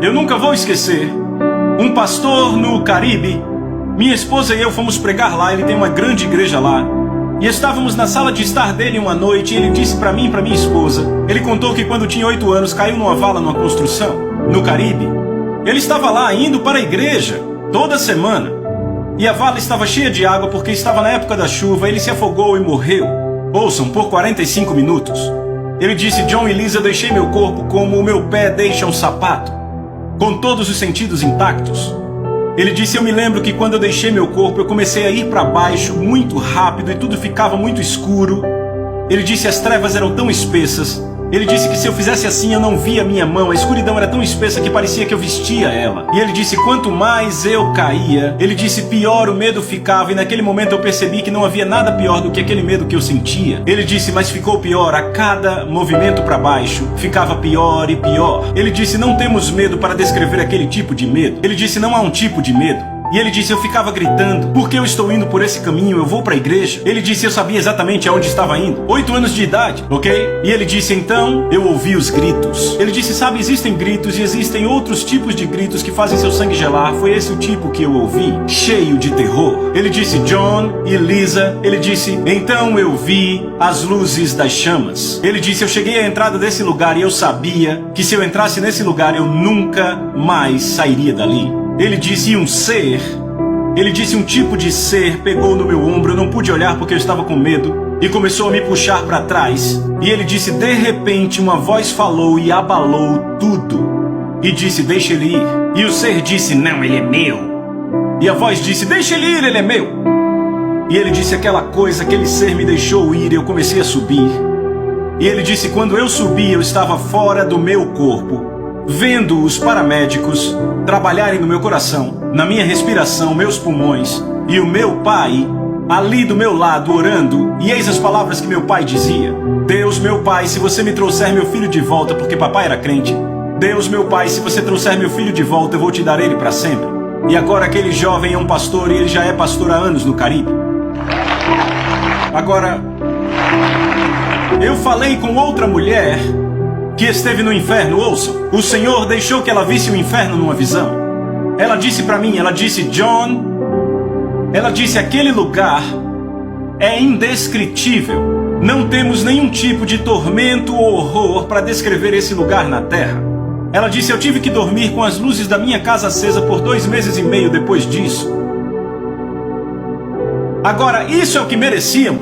Eu nunca vou esquecer. Um pastor no Caribe, minha esposa e eu fomos pregar lá, ele tem uma grande igreja lá. E estávamos na sala de estar dele uma noite e ele disse para mim e para minha esposa, ele contou que quando tinha 8 anos caiu numa vala numa construção, no Caribe. Ele estava lá indo para a igreja, toda semana. E a vala estava cheia de água porque estava na época da chuva, ele se afogou e morreu. Ouçam, por 45 minutos. Ele disse, John e Lisa, eu deixei meu corpo como o meu pé deixa um sapato, com todos os sentidos intactos. Ele disse, eu me lembro que quando eu deixei meu corpo, eu comecei a ir para baixo muito rápido e tudo ficava muito escuro. Ele disse, as trevas eram tão espessas. Ele disse que se eu fizesse assim, eu não via minha mão. A escuridão era tão espessa que parecia que eu vestia ela. E ele disse, quanto mais eu caía, ele disse, pior o medo ficava. E naquele momento eu percebi que não havia nada pior do que aquele medo que eu sentia. Ele disse, mas ficou pior. A cada movimento para baixo, ficava pior e pior. Ele disse, não temos medo para descrever aquele tipo de medo. Ele disse, não há um tipo de medo. E ele disse, eu ficava gritando, porque eu estou indo por esse caminho, eu vou para a igreja. Ele disse, eu sabia exatamente aonde estava indo. 8 anos de idade, ok? E ele disse, então, eu ouvi os gritos. Ele disse, sabe, existem gritos e existem outros tipos de gritos que fazem seu sangue gelar. Foi esse o tipo que eu ouvi, cheio de terror. Ele disse, John e Lisa, ele disse, então eu vi as luzes das chamas. Ele disse, eu cheguei à entrada desse lugar e eu sabia que se eu entrasse nesse lugar, eu nunca mais sairia dali. Ele disse, e um ser, ele disse, um tipo de ser pegou no meu ombro, eu não pude olhar porque eu estava com medo, e começou a me puxar para trás. E ele disse, de repente uma voz falou e abalou tudo, e disse, deixa ele ir. E o ser disse, não, ele é meu. E a voz disse, deixa ele ir, ele é meu. E ele disse, aquela coisa, aquele ser me deixou ir, e eu comecei a subir. E ele disse, quando eu subi, eu estava fora do meu corpo, vendo os paramédicos trabalharem no meu coração, na minha respiração, meus pulmões, e o meu pai ali do meu lado orando, e eis as palavras que meu pai dizia, Deus, meu pai, se você me trouxer meu filho de volta, porque papai era crente, Deus, meu pai, se você trouxer meu filho de volta, eu vou te dar ele para sempre. E agora aquele jovem é um pastor e ele já é pastor há anos no Caribe. Agora, eu falei com outra mulher que esteve no inferno, ouçam. O Senhor deixou que ela visse o inferno numa visão. Ela disse para mim, ela disse, John, ela disse, aquele lugar é indescritível. Não temos nenhum tipo de tormento ou horror para descrever esse lugar na terra. Ela disse, eu tive que dormir com as luzes da minha casa acesa por 2 meses e meio depois disso. Agora, isso é o que mereciam.